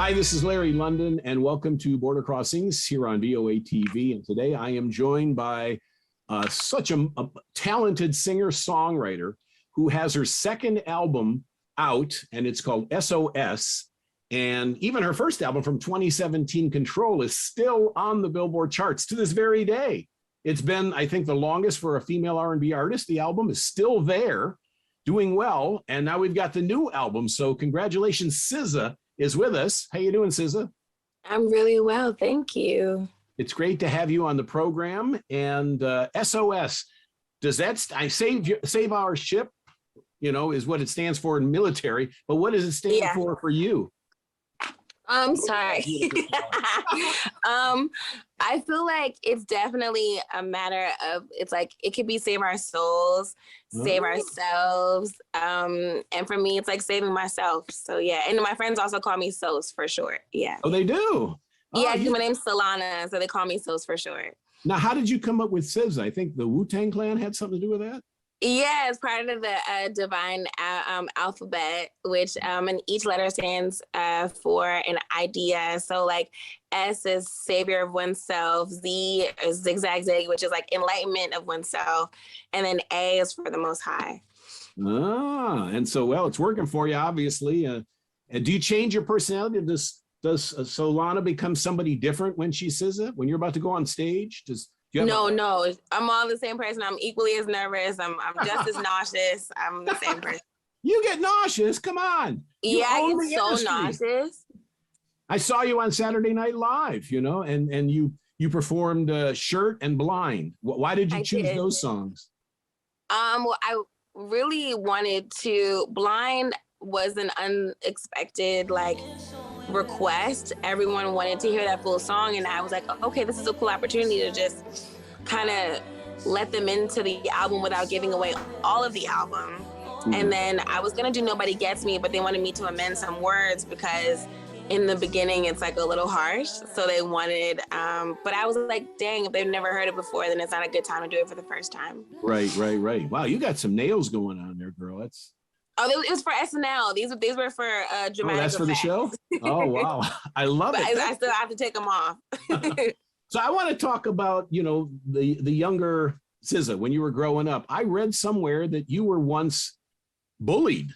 Hi, this is Larry London, and welcome to Border Crossings here on VOA TV. And today I am joined by such a talented singer-songwriter who has her second album out, and it's called SOS. And even her first album from 2017, Control, is still on the Billboard charts to this very day. It's been, I think, the longest for a female R&B artist. The album is still there, doing well, and now we've got the new album. So congratulations, SZA is with us. How you doing, SZA? I'm really well, thank you. It's great to have you on the program. And SOS, does that I save our ship? You know, is what it stands for in military. But what does it stand for you? I'm sorry. I feel like it's definitely a matter of, it's like, it could be save our souls, save ourselves. And for me, it's like saving myself. So yeah. And my friends also call me SOS for short. Yeah. Oh, they do? Yeah, my name's Solana, so they call me SOS for short. Now, how did you come up with SZA? I think the Wu-Tang Clan had something to do with that? Yeah, it's part of the divine alphabet, which and each letter stands for an idea. So like S is savior of oneself, Z is zigzag zig, which is like enlightenment of oneself, and then A is for the Most High. Ah, and so, well, it's working for you, obviously. And do you change your personality? Does Solana become somebody different when she's SZA? When you're about to go on stage? No, I'm all the same person. I'm equally as nervous. I'm just as nauseous. I'm the same person. You get nauseous? Come on. Yeah, I get so nauseous. I saw you on Saturday Night Live, you know, and you performed Shirt and Blind. Why did you choose those songs? Well, I really wanted to. Blind was an unexpected, like, request. Everyone wanted to hear that full song, and I was like, okay, this is a cool opportunity to just kind of let them into the album without giving away all of the album. And then I was gonna do Nobody Gets Me, but they wanted me to amend some words because in the beginning it's like a little harsh, so they wanted but I was like, dang, if they've never heard it before, then it's not a good time to do it for the first time. Right. Wow, you got some nails going on there, girl. That's it was for SNL. These were for dramatic. Oh, that's for the show? Oh, wow. I love it. I still have to take them off. So I want to talk about, you know, the younger SZA when you were growing up. I read somewhere that you were once bullied.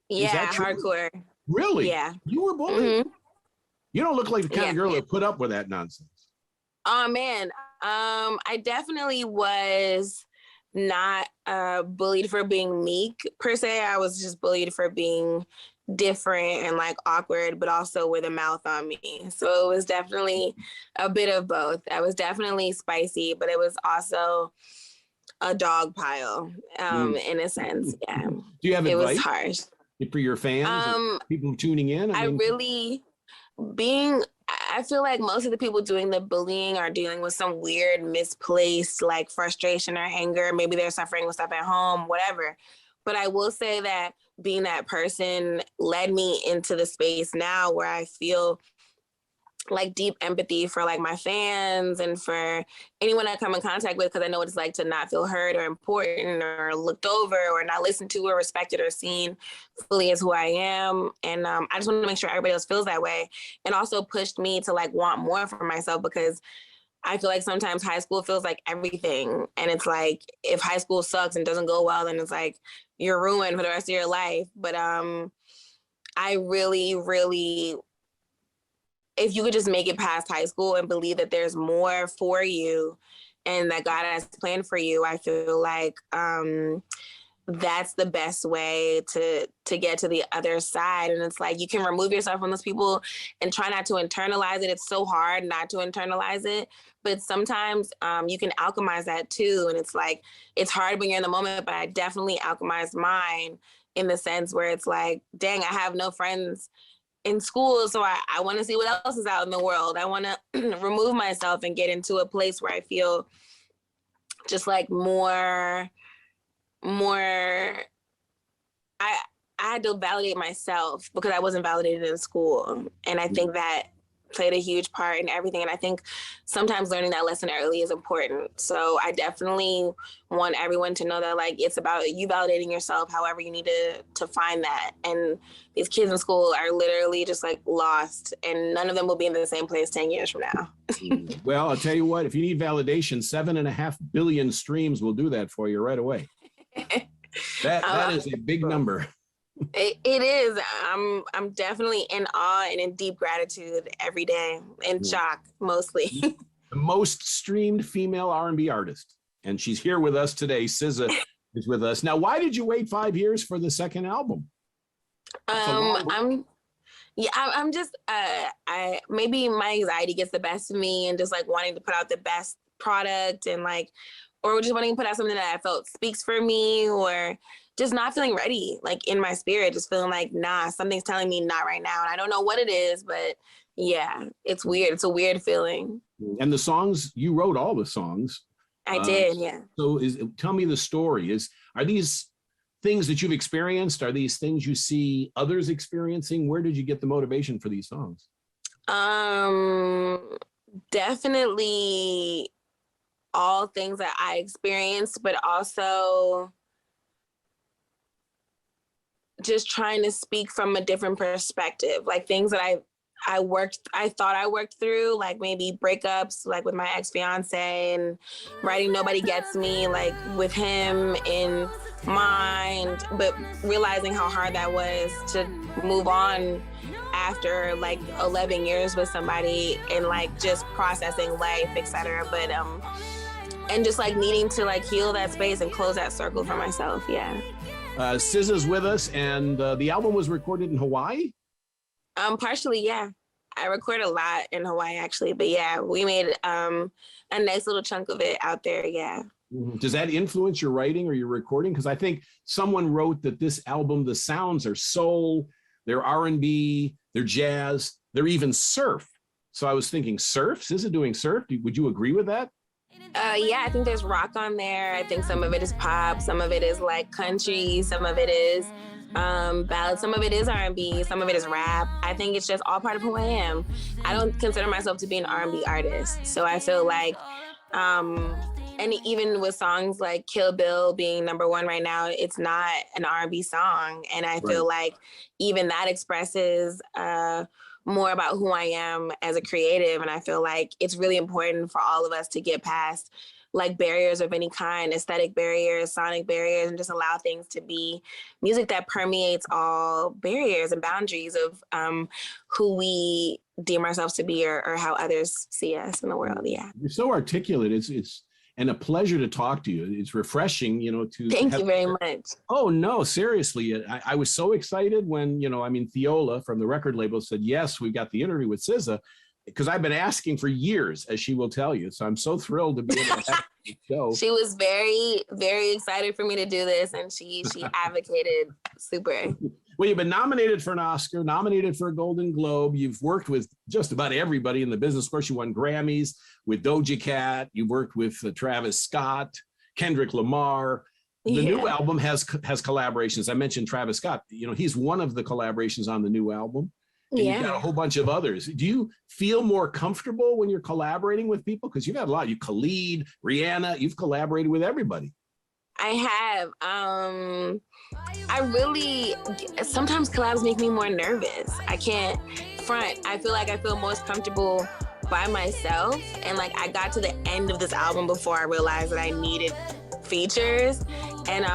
Yeah, hardcore. Really? Yeah. You were bullied? You don't look like the kind of girl that put up with that nonsense. Oh, man. I definitely was not bullied for being meek per se. I was just bullied for being different and like awkward, but also with a mouth on me. So it was definitely a bit of both. I was definitely spicy, but it was also a dog pile in a sense. Yeah. Do you have advice? It was harsh for your fans, people tuning in? I feel like most of the people doing the bullying are dealing with some weird, misplaced, like frustration or anger. Maybe they're suffering with stuff at home, whatever. But I will say that being that person led me into the space now where I feel like deep empathy for like my fans and for anyone I come in contact with, because I know what it's like to not feel heard or important or looked over or not listened to or respected or seen fully as who I am. And I just want to make sure everybody else feels that way. And also pushed me to like want more for myself, because I feel like sometimes high school feels like everything. And it's like, if high school sucks and doesn't go well, then it's like you're ruined for the rest of your life. But I really, really, if you could just make it past high school and believe that there's more for you and that God has planned for you, I feel like that's the best way to get to the other side. And it's like, you can remove yourself from those people and try not to internalize it. It's so hard not to internalize it, but sometimes you can alchemize that too. And it's like, it's hard when you're in the moment, but I definitely alchemized mine in the sense where it's like, dang, I have no friends in school, so I want to see what else is out in the world. I want to remove myself and get into a place where I feel just like more. I had to validate myself because I wasn't validated in school, and I think that played a huge part in everything. And I think sometimes learning that lesson early is important. So I definitely want everyone to know that, like, it's about you validating yourself however you need to find that. And these kids in school are literally just like lost, and none of them will be in the same place 10 years from now. Well, I'll tell you what, if you need validation, 7.5 billion streams will do that for you right away. That is a big number. It is. I'm definitely in awe and in deep gratitude every day, and shock mostly. The most streamed female R&B artist, and she's here with us today. SZA is with us. Now, why did you wait 5 years for the second album? I'm just I maybe my anxiety gets the best of me, and just like wanting to put out the best product, and like, or just wanting to put out something that I felt speaks for me, or just not feeling ready, like in my spirit, just feeling like, nah, something's telling me not right now. And I don't know what it is, but yeah, it's weird. It's a weird feeling. And the songs, you wrote all the songs. I did, yeah. So tell me the story. Are these things that you've experienced? Are these things you see others experiencing? Where did you get the motivation for these songs? Definitely all things that I experienced, but also just trying to speak from a different perspective, like things that I thought I worked through, like maybe breakups, like with my ex-fiance, and writing Nobody Gets Me, like with him in mind, but realizing how hard that was to move on after like 11 years with somebody, and like just processing life, etc. But and just like needing to like heal that space and close that circle for myself. Yeah. SZA's with us, and the album was recorded in Hawaii? Partially, yeah. I record a lot in Hawaii, actually. But yeah, we made a nice little chunk of it out there, yeah. Mm-hmm. Does that influence your writing or your recording? Because I think someone wrote that this album, the sounds are soul, they're R&B, they're jazz, they're even surf. So I was thinking, surf? SZA doing surf? Would you agree with that? Yeah, I think there's rock on there. I think some of it is pop, some of it is like country, some of it is ballad, some of it is R&B, some of it is rap. I think it's just all part of who I am. I don't consider myself to be an R&B artist, so I feel like and even with songs like Kill Bill being #1 right now, it's not an R&B song, and I feel like even that expresses more about who I am as a creative. And I feel like it's really important for all of us to get past like barriers of any kind, aesthetic barriers, sonic barriers, and just allow things to be music that permeates all barriers and boundaries of who we deem ourselves to be, or how others see us in the world. Yeah. You're so articulate. It's and a pleasure to talk to you. It's refreshing, to Thank you very much. Oh, no, seriously. I was so excited when, Theola from the record label said, yes, we've got the interview with SZA, because I've been asking for years, as she will tell you. So I'm so thrilled to be able to have the show. She was very, very excited for me to do this, and she advocated super. Well, you've been nominated for an Oscar, nominated for a Golden Globe. You've worked with just about everybody in the business. Of course, you won Grammys with Doja Cat. You worked with Travis Scott, Kendrick Lamar. The new album has collaborations. I mentioned Travis Scott. He's one of the collaborations on the new album. And you've got a whole bunch of others. Do you feel more comfortable when you're collaborating with people? Because you've had a lot. You Khalid, Rihanna, you've collaborated with everybody. I have. I really, sometimes collabs make me more nervous. I can't front. I feel like I feel most comfortable by myself. And like I got to the end of this album before I realized that I needed features. And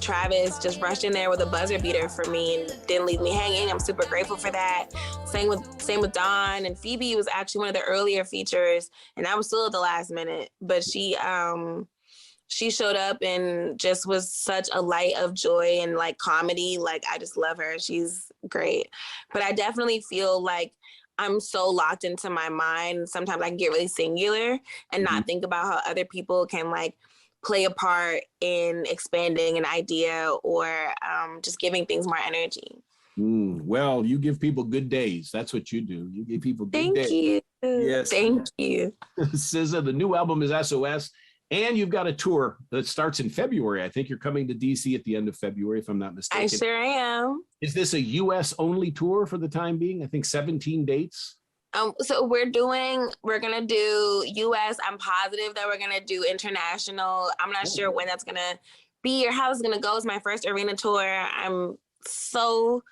Travis just rushed in there with a buzzer beater for me and didn't leave me hanging. I'm super grateful for that. Same with Dawn, and Phoebe was actually one of the earlier features, and I was still at the last minute, but she showed up and just was such a light of joy and like comedy. Like I just love her. She's great. But I definitely feel like I'm so locked into my mind. Sometimes I can get really singular and not think about how other people can like play a part in expanding an idea or just giving things more energy. Well, you give people good days. That's what you do. You give people good days. Thank you. Yes. Thank you. SZA, the new album is SOS. And you've got a tour that starts in February. I think you're coming to DC at the end of February, if I'm not mistaken. I sure am. Is this a US only tour for the time being? I think 17 dates. So we're gonna do US. I'm positive that we're gonna do international. I'm not sure when that's gonna be or how it's gonna go. It's my first arena tour. I'm so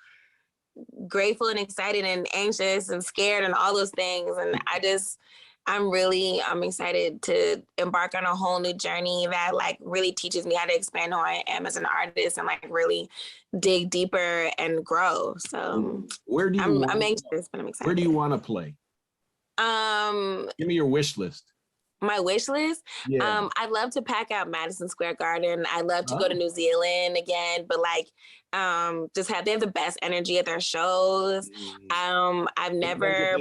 grateful and excited and anxious and scared and all those things. And I'm excited to embark on a whole new journey that like really teaches me how to expand who I am as an artist and like really dig deeper and grow. So I'm anxious, but I'm excited. Where do you want to play? Give me your wish list. My wish list? Yeah. I'd love to pack out Madison Square Garden. I'd love to go to New Zealand again, but like they have the best energy at their shows. I've never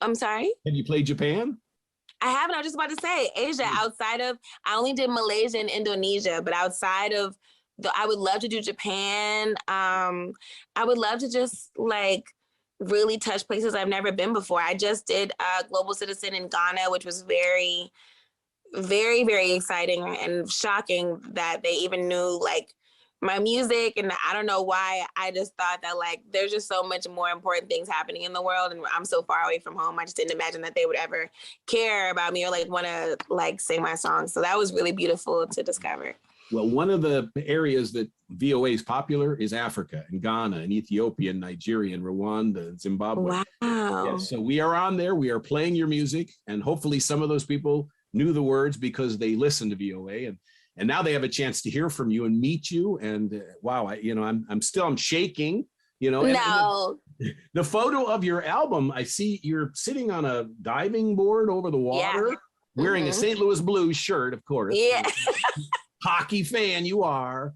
I'm sorry? Have you played Japan? I haven't. I was just about to say Asia. I only did Malaysia and Indonesia, but outside of I would love to do Japan. I would love to just like really touch places I've never been before. I just did Global Citizen in Ghana, which was very, very, very exciting and shocking that they even knew like my music. And I don't know why. I just thought that like there's just so much more important things happening in the world, and I'm so far away from home. I just didn't imagine that they would ever care about me or like want to like sing my songs. So that was really beautiful to discover. Well, one of the areas that VOA is popular is Africa and Ghana and Ethiopia and Nigeria and Rwanda and Zimbabwe. Wow. Yeah, so we are on there. We are playing your music, and hopefully some of those people knew the words because they listened to VOA, and now they have a chance to hear from you and meet you. And wow, I'm shaking. No. And the photo of your album, I see you're sitting on a diving board over the water, wearing a St. Louis Blues shirt, of course. Yeah. Hockey fan you are.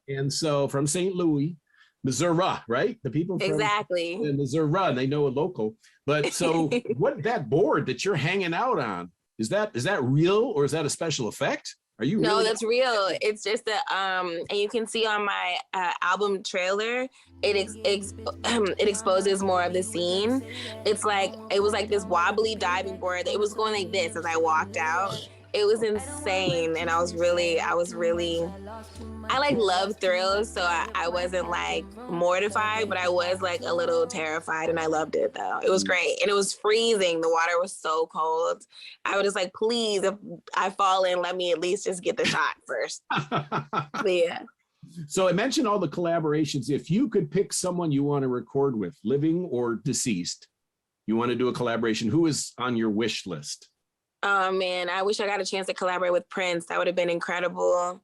And so from St. Louis, Missouri, right? The people from exactly Missouri, they know a local. But so what that board that you're hanging out on, is that real or is that a special effect? Are you No, really? that's real. It's just and you can see on my album trailer, it exposes more of the scene. It was like this wobbly diving board. It was going like this as I walked out. It was insane, and I like love thrills, so I wasn't like mortified, but I was like a little terrified, and I loved it though. It was great, and it was freezing. The water was so cold. I was just like, please, if I fall in, let me at least just get the shot first. But yeah. So I mentioned all the collaborations. If you could pick someone you want to record with, living or deceased, you want to do a collaboration, who is on your wish list? Oh man, I wish I got a chance to collaborate with Prince. That would have been incredible.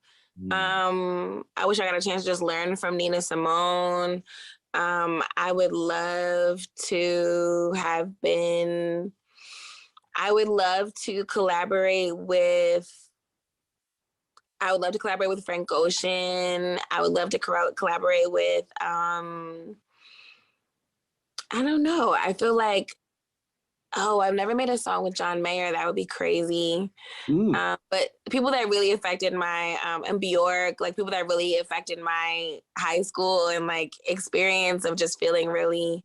I wish I got a chance to just learn from Nina Simone. I would love to collaborate with Frank Ocean. I would love to collaborate with I don't know. I feel like I've never made a song with John Mayer. That would be crazy. But people that really affected my, and Bjork, like people that really affected my high school and like experience of just feeling really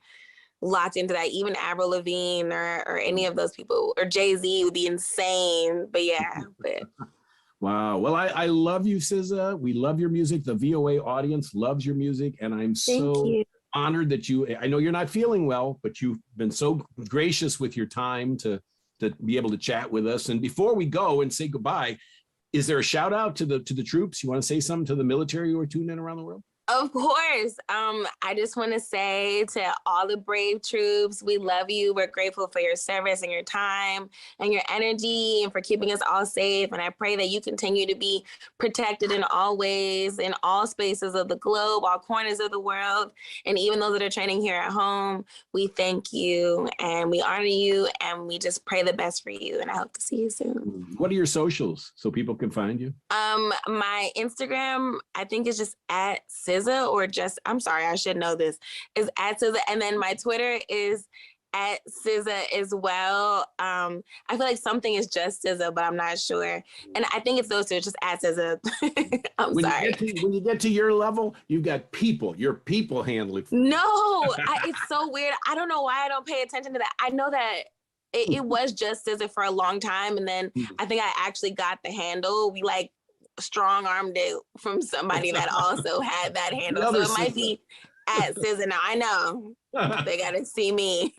locked into that. Even Avril Lavigne or any of those people, or Jay-Z would be insane. But yeah. Wow. Well, I love you, SZA. We love your music. The VOA audience loves your music. And I'm so honored that I know you're not feeling well, but you've been so gracious with your time to be able to chat with us. And before we go and say goodbye, is there a shout out to the troops? You want to say something to the military who are tuned in around the world? Of course. I just want to say to all the brave troops, we love you. We're grateful for your service and your time and your energy and for keeping us all safe. And I pray that you continue to be protected in all ways, in all spaces of the globe, all corners of the world. And even those that are training here at home, we thank you and we honor you and we just pray the best for you. And I hope to see you soon. What are your socials so people can find you? My Instagram, I think is just at SZA, or just, I'm sorry, I should know this, is at SZA. And then my Twitter is at SZA as well. I feel like something is just SZA, but I'm not sure. And I think it's those two, just at SZA. Sorry. When you get to your level, you've got your people handling. No, it's so weird. I don't know why I don't pay attention to that. I know that it was just SZA for a long time. And then I think I actually got the handle. We like strong-armed it from somebody that also had that handle. So it might be at SZA now. I know. They got to see me.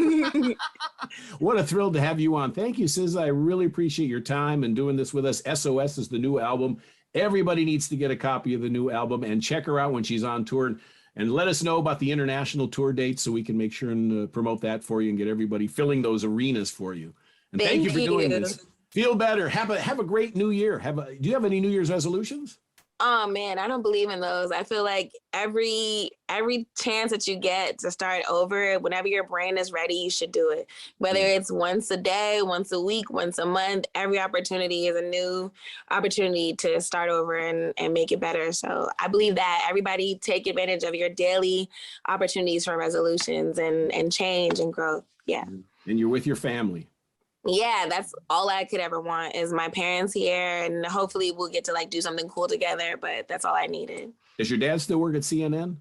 What a thrill to have you on. Thank you, SZA. I really appreciate your time and doing this with us. SOS is the new album. Everybody needs to get a copy of the new album and check her out when she's on tour. And let us know about the international tour dates so we can make sure and promote that for you and get everybody filling those arenas for you. And thank you for doing this. Feel better. Have a great new year. Do you have any New Year's resolutions? Oh man, I don't believe in those. I feel like every chance that you get to start over, whenever your brain is ready, you should do it. Whether it's once a day, once a week, once a month, every opportunity is a new opportunity to start over and make it better. So I believe that everybody take advantage of your daily opportunities for resolutions and change and growth. Yeah. And you're with your family. Yeah, that's all I could ever want is my parents here, and hopefully we'll get to like do something cool together, but that's all I needed. Does your dad still work at CNN?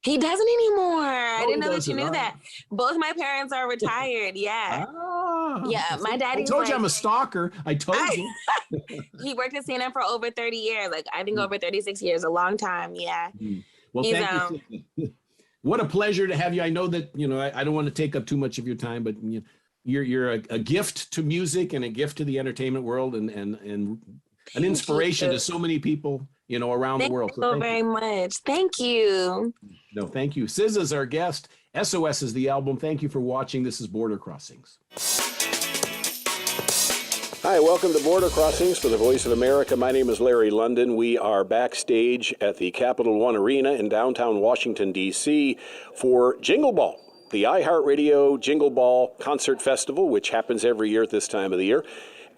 He doesn't anymore. I didn't know that you knew that. Both my parents are retired. Yeah. Yeah, my daddy. I told you I'm a stalker. I told you. He worked at CNN for over 30 years. Like I think over 36 years, a long time. Yeah. Well, thank you. What a pleasure to have you. I know that, I don't want to take up too much of your time, but you're a gift to music and a gift to the entertainment world and an inspiration to so many people, around the world. So thank you very much. Thank you. No, thank you. SZA's our guest. SOS is the album. Thank you for watching. This is Border Crossings. Hi, welcome to Border Crossings for the Voice of America. My name is Larry London. We are backstage at the Capital One Arena in downtown Washington, D.C. for Jingle Ball, the iHeart Jingle Ball Concert Festival, which happens every year at this time of the year.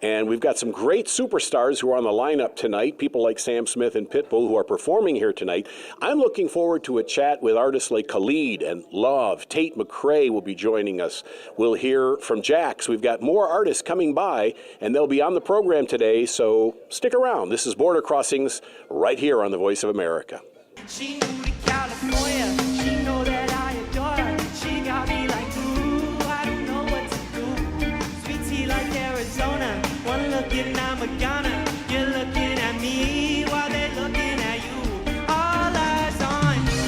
And we've got some great superstars who are on the lineup tonight, people like Sam Smith and Pitbull who are performing here tonight. I'm looking forward to a chat with artists like Khalid and Love. Tate McRae will be joining us. We'll hear from Jax. We've got more artists coming by, and they'll be on the program today, so stick around. This is Border Crossings right here on the Voice of America. She moved to California. She know that I adore her. She got me like, ooh, I don't know what to do. Sweet tea like Arizona. One look and I'm a goner. You're looking at me while they're looking at you. All eyes on ooh.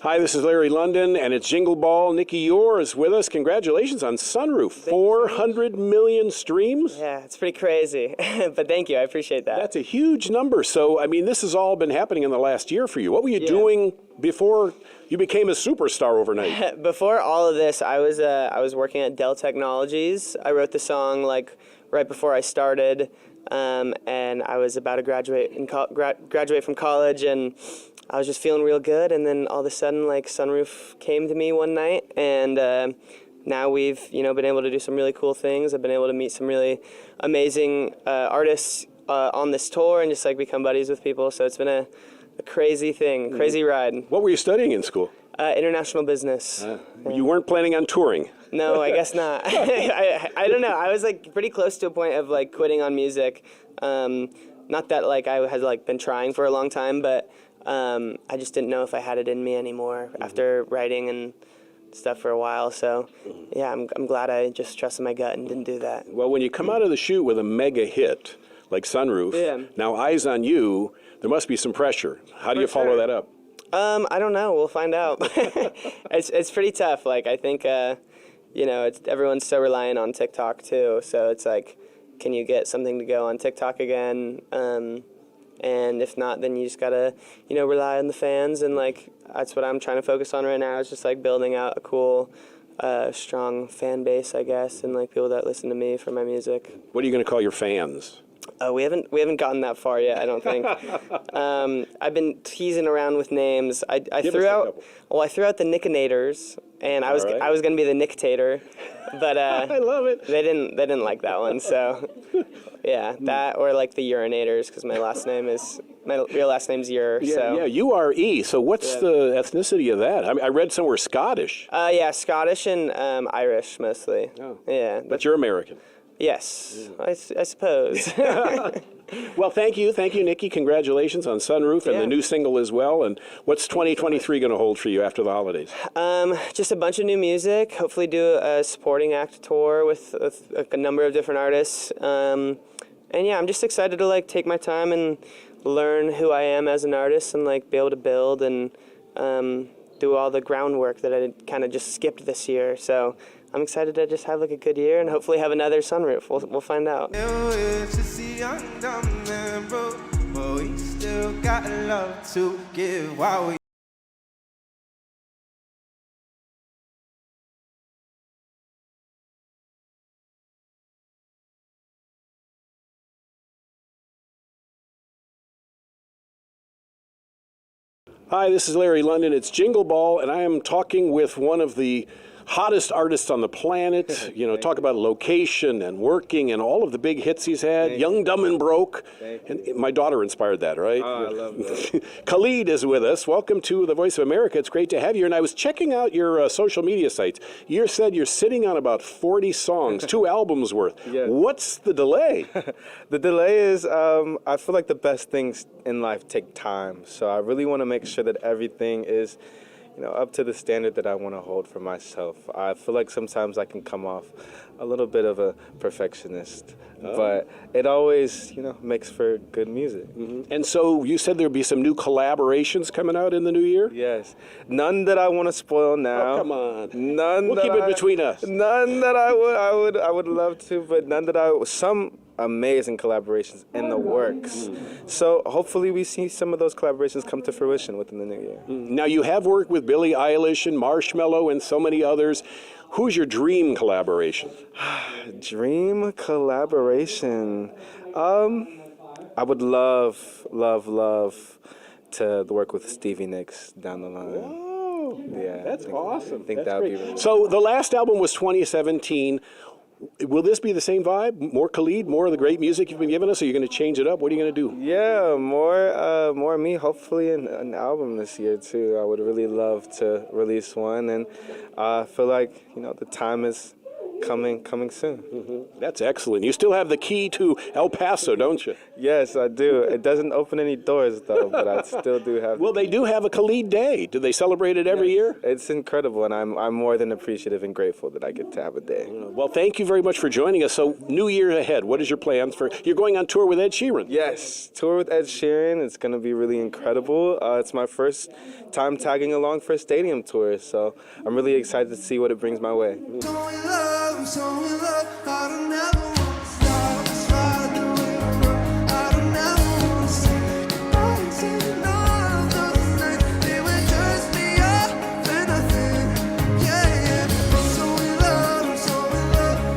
Hi, this is Larry London, and it's Jingle Ball. Nikki Yore is with us. Congratulations on Sunroof. 400 million streams? Yeah, it's pretty crazy, but thank you. I appreciate that. That's a huge number. So, this has all been happening in the last year for you. What were you doing before you became a superstar overnight? Before all of this, I was working at Dell Technologies. I wrote the song right before I started, and I was about to graduate from college, and I was just feeling real good. And then all of a sudden, Sunroof came to me one night, and now we've been able to do some really cool things. I've been able to meet some really amazing artists on this tour, and just become buddies with people. So it's been a crazy thing, crazy ride. What were you studying in school? International business. You weren't planning on touring? No, I guess not. I don't know. I was pretty close to a point of quitting on music. Not that I had been trying for a long time, but I just didn't know if I had it in me anymore after writing and stuff for a while. So yeah, I'm glad I just trusted my gut and didn't do that. Well, when you come out of the chute with a mega hit like Sunroof, now Eyes on You, there must be some pressure. How do you follow that up? I don't know. We'll find out. It's pretty tough. I think everyone's so reliant on TikTok too. So it's can you get something to go on TikTok again? And if not, then you just gotta rely on the fans, and that's what I'm trying to focus on right now. Is just building out a cool, strong fan base, I guess, and people that listen to me for my music. What are you gonna call your fans? We haven't gotten that far yet, I don't think. I've been teasing around with names. I threw out the Nickinators, and I was gonna be the Nictator, but I love it. They didn't like that one, so yeah, that or the Urinators, because my real last name's Ur. Yeah, so. yeah, U-R-E. So what's the ethnicity of that? I read somewhere Scottish. Yeah, Scottish and Irish mostly. Oh. Yeah, but you're American. Yes, I suppose. Well, thank you, Nikki. Congratulations on Sunroof and the new single as well. And what's 2023 going to hold for you after the holidays? Just a bunch of new music. Hopefully, do a supporting act tour with a number of different artists. And yeah, I'm just excited to take my time and learn who I am as an artist and like be able to build and do all the groundwork that I kind of just skipped this year. So I'm excited to just have like a good year and hopefully have another sunroof. We'll find out. Hi, this is Larry London. It's Jingle Ball, and I am talking with one of the hottest artists on the planet. You know, talk about location and working and all of the big hits he's had. Young, Dumb, and Broke. And my daughter inspired that, right? Oh, I love that. Khalid is with us. Welcome to the Voice of America. It's great to have you. And I was checking out your social media sites. You said you're sitting on about 40 songs, 2 albums worth. Yes. What's the delay? The delay is, I feel like the best things in life take time. So I really want to make sure that everything is, you know, up to the standard that I want to hold for myself. I feel like sometimes I can come off a little bit of a perfectionist, but it always, you know, makes for good music. And so you said there'd be some new collaborations coming out in the new year? Yes. None that I want to spoil now. Oh, come on. None. We'll that keep it between us. None that I would love to, but none that some amazing collaborations in the works. So hopefully we see some of those collaborations come to fruition within the new year. Now, you have worked with Billie Eilish and Marshmello and so many others. Who's your dream collaboration? Dream collaboration. I would love to work with Stevie Nicks down the line. Oh, Yeah, that's awesome. I think That's that would great. be really So the last album was 2017. Will this be the same vibe? More Khalid, more of the great music you've been giving us? Or are you going to change it up? What are you going to do? Yeah, more me. Hopefully an album this year too. I would really love to release one, and I feel like, you know, the time is coming soon. That's excellent. You still have the key to El Paso, don't you? Yes, I do. It doesn't open any doors though, but I still do have. Well, they do have a Khalid Day. Do they celebrate it every year? It's incredible, and I'm more than appreciative and grateful that I get to have a day. Well, thank you very much for joining us. So, new year ahead, what is your plans for? You're going on tour with Ed Sheeran. Yes, tour with Ed Sheeran. It's going to be really incredible. It's my first time tagging along for a stadium tour, so I'm really excited to see what it brings my way. So in love, I don't ever want to stop. Slide the river, I don't ever want to say goodbye to none of those nights. They would just be up and nothing. Yeah. So in love,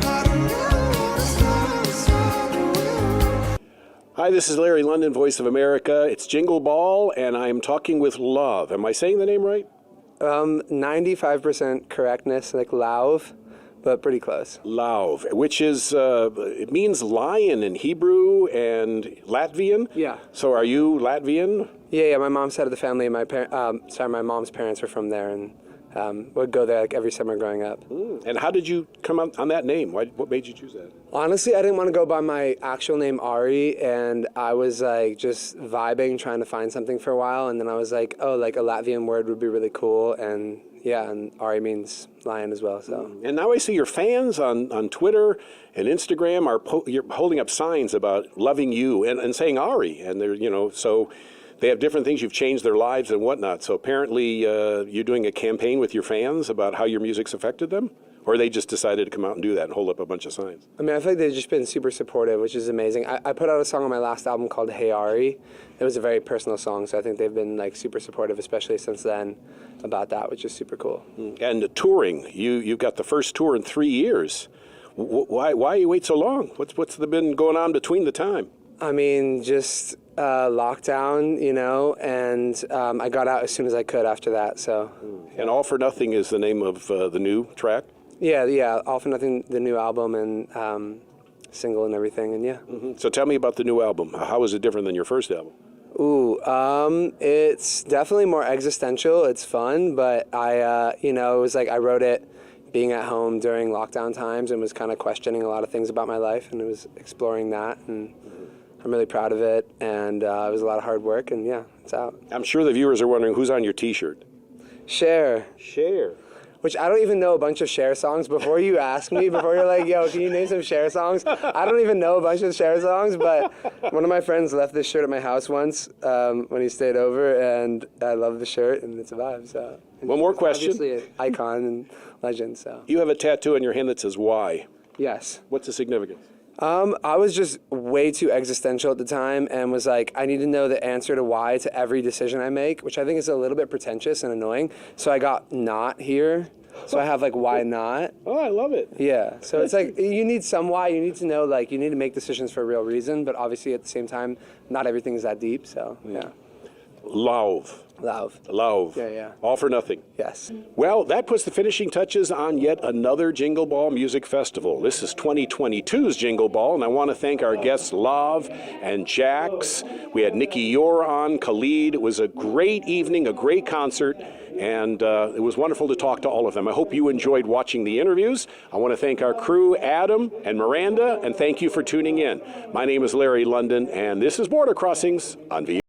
I don't ever want to stop. Slide the river. Hi, this is Larry London, Voice of America. It's Jingle Ball, and I am talking with Love. Am I saying the name right? 95% correctness, like Lauv, but pretty close. Lauv, which is, it means lion in Hebrew and Latvian. Yeah. So are you Latvian? Yeah. My mom's side of the family, my mom's parents were from there, and would go there like every summer growing up. And how did you come on that name? What made you choose that? Honestly, I didn't want to go by my actual name, Ari, and I was like just vibing, trying to find something for a while, and then I was like, oh, like a Latvian word would be really cool, and yeah, and Ari means lion as well, so. And now I see your fans on Twitter and Instagram you're holding up signs about loving you and saying Ari, and they're, you know, so they have different things. You've changed their lives and whatnot. So apparently you're doing a campaign with your fans about how your music's affected them? Or they just decided to come out and do that and hold up a bunch of signs? I mean, I feel like they've just been super supportive, which is amazing. I put out a song on my last album called Hey Ari. It was a very personal song, so I think they've been like super supportive, especially since then, about that, which is super cool. And touring, you've got the first tour in 3 years. Why you wait so long? What's been going on between the time? I mean, just lockdown, you know, and I got out as soon as I could after that, so. And All for Nothing is the name of the new track? Yeah, All for Nothing, the new album and single and everything, and yeah. So tell me about the new album. How is it different than your first album? Ooh, it's definitely more existential. It's fun, but it was like I wrote it being at home during lockdown times and was kind of questioning a lot of things about my life, and it was exploring that, and I'm really proud of it, and it was a lot of hard work, and yeah, it's out. I'm sure the viewers are wondering who's on your T-shirt. Cher. Cher. which I don't even know a bunch of Cher songs. Before you ask me, before you're like, yo, can you name some Cher songs? I don't even know a bunch of Cher songs, but one of my friends left this shirt at my house once when he stayed over, and I love the shirt, and it's a vibe. So One more question. Obviously an icon and legend, so. You have a tattoo on your hand that says why. Yes. What's the significance? I was just way too existential at the time and was like, I need to know the answer to why to every decision I make, which I think is a little bit pretentious and annoying. So I got not here. So I have like, why not? Oh, I love it. Yeah. So it's like, you need some why. You need to know, like, you need to make decisions for a real reason. But obviously at the same time, not everything is that deep. So yeah. Love. Love. Love. Yeah, yeah. All for nothing. Yes. Well, that puts the finishing touches on yet another Jingle Ball Music Festival. This is 2022's Jingle Ball, and I want to thank our guests, Lav and Jax. We had Nikki Yor on, Khalid. It was a great evening, a great concert, and it was wonderful to talk to all of them. I hope you enjoyed watching the interviews. I want to thank our crew, Adam and Miranda, and thank you for tuning in. My name is Larry London, and this is Border Crossings on VO.